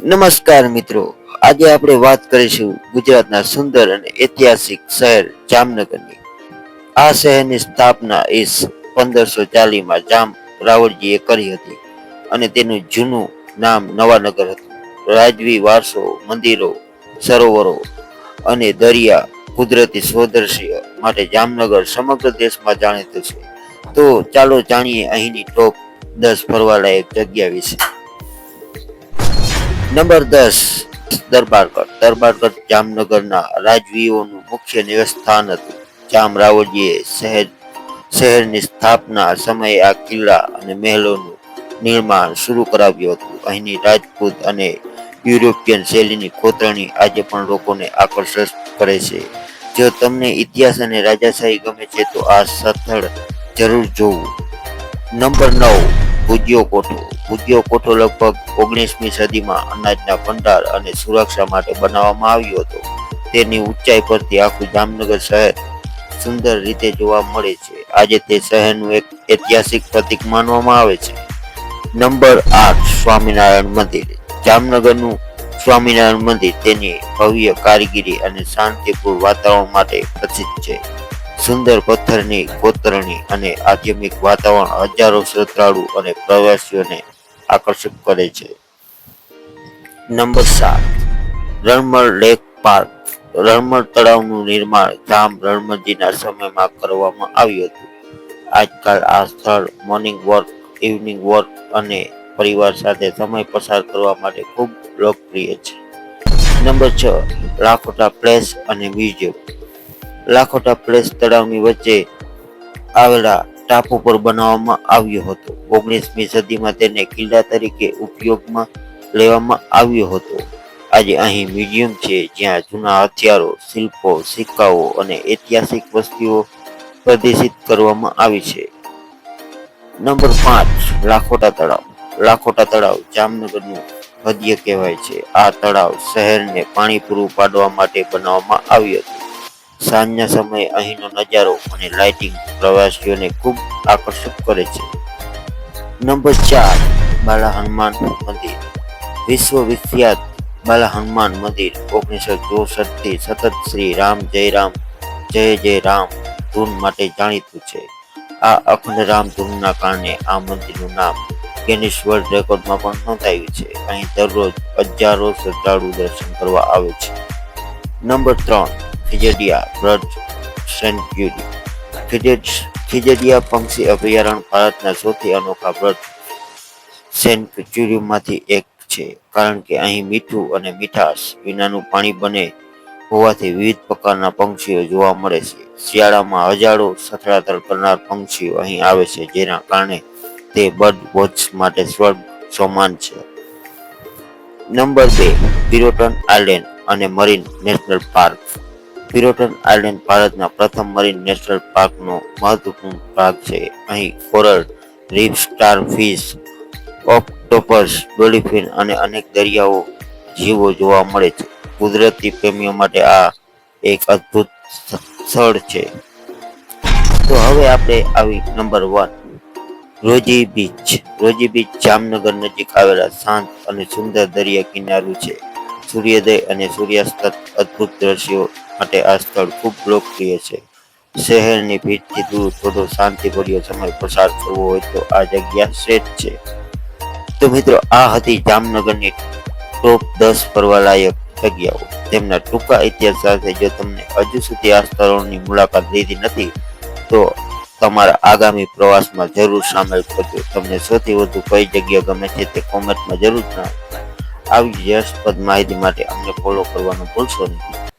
નમસ્કાર મિત્રો, આજે આપણે વાત કરીશું ગુજરાતના સુંદર અને ઐતિહાસિક શહેર જામનગરની. આ શહેરની સ્થાપના ઈસ 1540માં જામ રાવળજીએ કરી હતી અને તેનું જૂનું નામ નવાનગર હતું. રાજવી વારસો, મંદિરો, સરોવરો અને દરિયા કુદરતી સૌંદર્ય માટે જામનગર સમગ્ર દેશમાં જાણીતું છે. તો ચાલો જાણીએ અહીંની ટોપ 10 ફરવાલાયક જગ્યા વિશે. નંબર 10, દરબારગઢ. દરબારગઢ જામનગરના રાજવીઓનું મુખ્ય નિવાસસ્થાન હતું. જામ રાવળજીએ શહેરની સ્થાપના સમયે આ કિલ્લા અને મહેલોનું નિર્માણ શરૂ કરાવ્યું હતું. અહીંની રાજપૂત અને યુરોપિયન શૈલીની કોતરણી આજે પણ લોકોને આકર્ષિત કરે છે. જો તમને ઇતિહાસ અને રાજાશાહી ગમે છે તો આ સ્થળ જરૂર જોવું. નંબર 9, ભુજિયો કોઠો. ભુજિયો કોઠો લગભગ 19મી સદીમાં અનાજના ભંડાર અને સુરક્ષા માટે બનાવવામાં આવ્યો હતો. તેની ઊંચાઈ પરથી આખું જામનગર શહેર સુંદર રીતે જોવા મળે છે. આજે તે શહેરનું એક ઐતિહાસિક પ્રતીક માનવામાં આવે છે. નંબર 8, સ્વામિનારાયણ મંદિર. જામનગરનું સ્વામિનારાયણ મંદિર તેની ભવ્ય કારીગરી અને શાંતિપૂર્ણ વાતાવરણ માટે પ્રસિદ્ધ છે. સુંદર પથ્થરની કોતરણી અને આધ્યાત્મિક વાતાવરણ હજારો શ્રદ્ધાળુ અને પ્રવાસીઓને આકર્ષિત કરે છે. Number 7, Ranmal lake park. Ranmal તળાવનું નિર્માણ જામ રણમલજીના સમયમાં કરવામાં આવ્યું હતું. આજકાલ આ સ્થળ મોર્નિંગ વોક, ઇવનિંગ વોક અને પરિવાર સાથે સમય પસાર કરવા માટે ખૂબ લોકપ્રિય છે. નંબર 6, લાખોટા પ્લેસ અને મ્યુઝિયમ. લાખોટા પ્લેસ તળાવની વચ્ચે આવેલા ટાપુ પર બનાવવામાં આવ્યો હતો. 19મી સદીમાં તેને કિલ્લા તરીકે ઉપયોગમાં લેવામાં આવ્યો હતો. આજે અહીં મ્યુઝિયમ છે જ્યાં જૂના હથિયારો, શિલ્પો, સિક્કાઓ અને ઐતિહાસિક વસ્તુઓ પ્રદર્શિત કરવામાં આવી છે. નંબર 5, લાખોટા તળાવ. લાખોટા તળાવ જામનગરનું હૃદય કહેવાય છે. આ તળાવ શહેરને પાણી પૂરું પાડવા માટે બનાવવામાં આવ્યું હતું. સાંજના સમયે અહીંનો નજારો અને લાઇટિંગ પ્રવાસીઓને ખૂબ આકર્ષિત કરે છે. નંબર 4, બાલા હનુમાન મંદિર. વિશ્વવિખ્યાત બાલા હનુમાન મંદિર 1964 થી સતત શ્રી રામ જય રામ જય જય રામ ધૂન માટે જાણીતું છે. આ અખંડ રામ ધૂનના કારણે આ મંદિરનું નામ ગિનિસ વર્લ્ડ રેકોર્ડમાં પણ નોંધાયું છે. અહીં દરરોજ હજારો શ્રદ્ધાળુ દર્શન કરવા આવે છે. Number 3, Khijadiya bird sanctuary. Khijadiya પક્ષી અભયારણ્ય ભારતના સૌથી અનોખા બર્ડ સેન્ચ્યુરીમાંથી એક છે, કારણ કે અહીં મીઠું અને મીઠાશ વિનાનું પાણી બને હોવાથી વિવિધ પ્રકારના પક્ષીઓ જોવા મળે છે. શિયાળામાં હજારો સ્થળાંતર કરનાર પક્ષીઓ અહીં આવે છે, જેના કારણે તે બર્ડ વોચ માટે સ્વર્ગ સમાન છે. નંબર 2, પિરોટન આઇલેન્ડ અને marine national park. Pirotan island ભારતના પ્રથમ મરીન નેશનલ પાર્કનો મહત્વપૂર્ણ ભાગ છે. અહીં coral reef, starfish, octopus, dolphin અને અનેક દરિયાઓ જીવો જોવા મળે છે. કુદરતી પ્રેમીઓ માટે આ એક અદ્ભુત સ્થળ છે. તો હવે આપણે આવી નંબર 1, રોજી બીચ. રોજી બીચ જામનગર નજીક આવેલા શાંત અને સુંદર દરિયા કિનારું છે. સૂર્યોદય અને સૂર્યાસ્ત અદ્ભુત દ્રશ્યો માટે આ સ્થળ ખૂબ લોકપ્રિય છે. શહેરની ભીડથી દૂર થોડો શાંતિભર્યો સમય પસાર કરવો હોય તો આ જગ્યા શ્રેષ્ઠ છે. તો મિત્રો, આ હતી જામનગરની ટોપ 10 ફરવાલાયક જગ્યાઓ. તેમના ટૂંકા ઇતિહાસ સાથે જો તમને હજુ સુધી આ સ્થળોની મુલાકાત લીધી નથી તો તમારા આગામી પ્રવાસમાં જરૂર સામેલ કરજો. તમને સૌથી વધુ કઈ જગ્યા ગમે છે તે કોમેન્ટમાં જરૂર જણાવો. આવી જ રસપ્રદ માહિતી માટે અમને ફોલો કરવાનું ભૂલશો નહીં.